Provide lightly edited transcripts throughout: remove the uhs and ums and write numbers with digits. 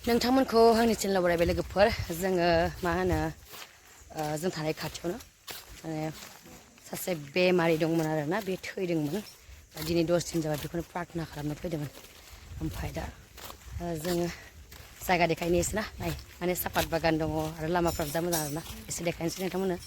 नोंथांमोनखौ आंनि चेनेलाव बरायबाय लोगोफोर जोङो मा होनो जों थानाय खाथियावनो माने सासे बेमारि दंमोन आरोना बे थैदोंमोन दिनै 10 दिन जाबाय बेखौनो प्रार्थना खालामनो फैदोंमोन ओमफ्राय दा जोङो जायगा देखायनो एसे ना नाय माने सापात बागान दङ आरो लामाफ्राबो जा मोजां आरोना एसे देखायनोसै नोंथांमोननो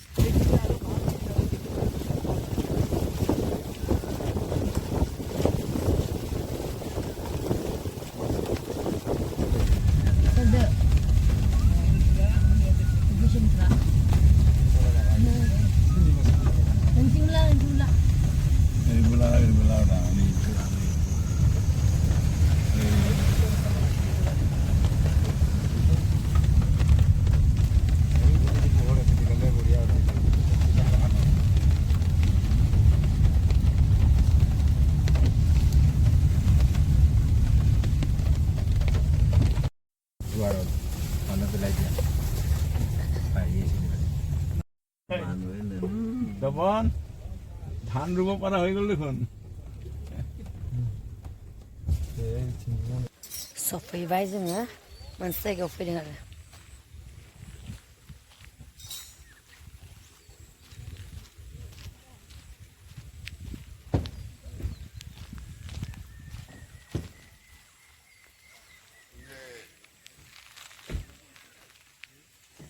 তপন ধান ৰুব পৰা হৈ গ'ল দেখোন सफैबाय जोङो मोनसे जायगायाव फैदों आरो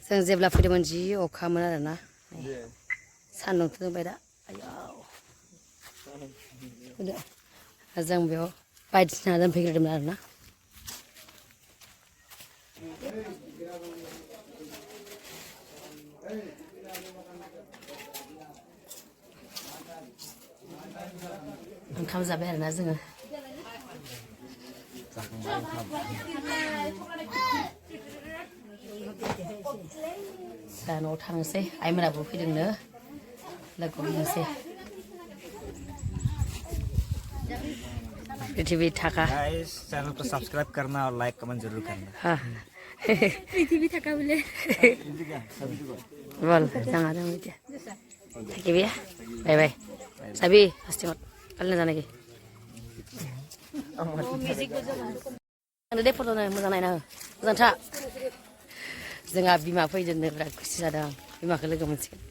जों जेब्ला फैदोंमोन जि अखामोन आरोना सान्दुंथ' दुंबाय दा आयाव जों बेयाव बायदिसिना दोनफैग्रोदोंमोन आरोना ओंखाम जाबाय आरोना जोङो दा न'आव थांनोसै आइमोनाबो फैदोंनो लोगो हमनोसै पृथ्वी थाका गाइस चैनल को सब्सक्राइब करना और लाइक कमेंट जरूर करना हाँ पृथ्वी थाका बोले बोल jangan ada media thank you bye bye सभी हस्ती मत कल जाने की आंनो दे फट'नो मोजां नायना हो मोजां था जोंहा बिमा फैदोंनो बिराद खुसि जादों आं बिमाखौ लोगो मोनसिगोन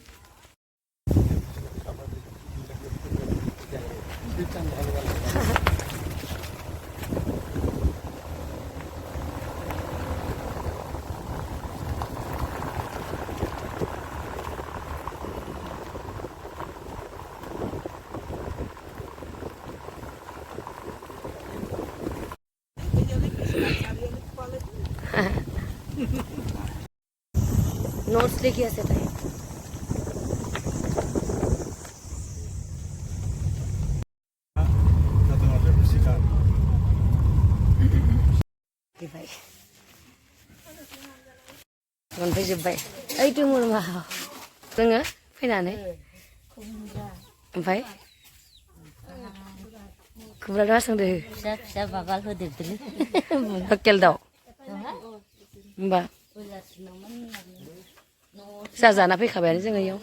नोट्स लेके ऐसे थे भाई मोनफैजोब्बाय ओइ दङ मा जोङो फैनानै ओमफ्राय खुमब्रा मा संदो फिसा फिसा बागाल होदेरदों लकेल दाउ होमबा जाना फैखाबायानो जोङो इयाव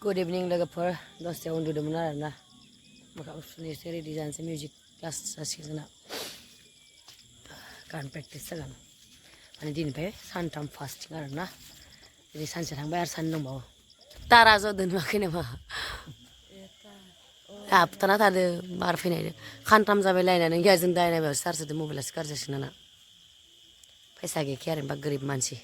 गुड इभिनिं लोगोफोर दसेयाव उन्दुदोंमोन आरोना मोखां सुनोसै रेडि जानोसै मिउजिक क्लास जासिगोन जोंना गान प्रेक्टिस जागोन माने दिनैनिफ्राय सानथाम फास्टिं आरोना दिनै सानसे थांबाय आरो सान दंबावो तारा ज'दों नुवाखै नामा हाबथाना थादों बार फैनायदों खानथाम जाबाय लायनानै गैया जों दाय नायबासो चार्ज होदों मबाइलासो गाज्रि जासिगोन आंना फैसा गैखाया आरो बा गोरिब मानसि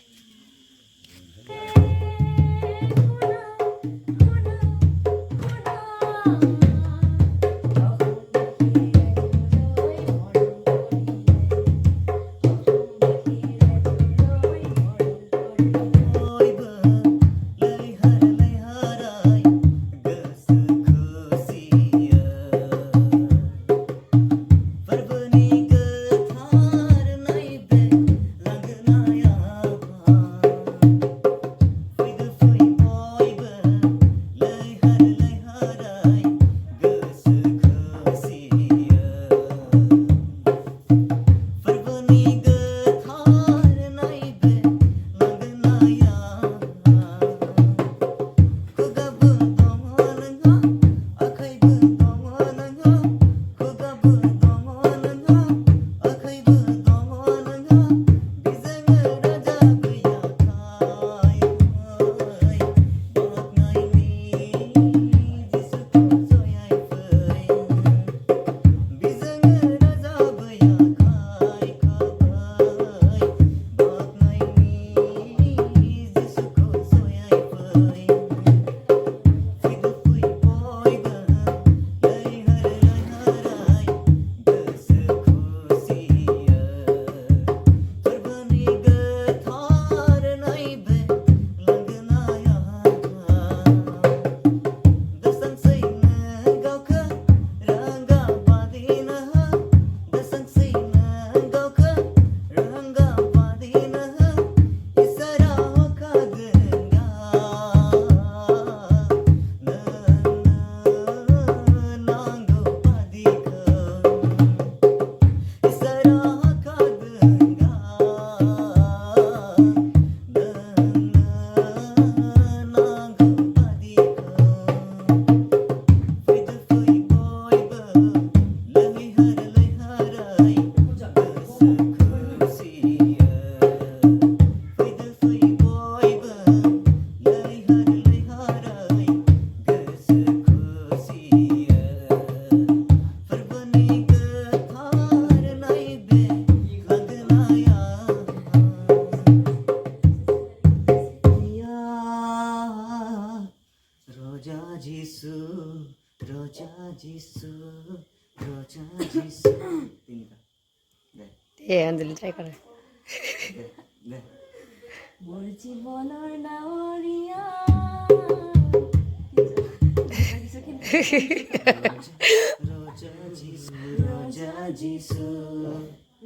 মোৰ জীৱনৰ নাৱৰীয়া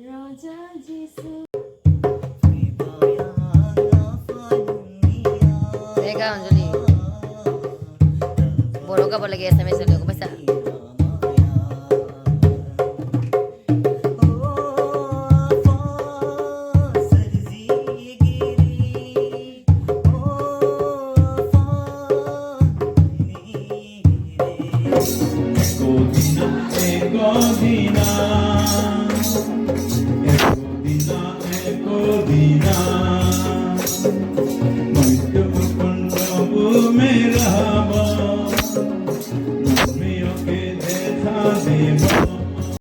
ৰজা Jesus Teka, Anjali. Borong ka lagi SMS ulit ko basta. Ekodina, Ekodina, Ekodina.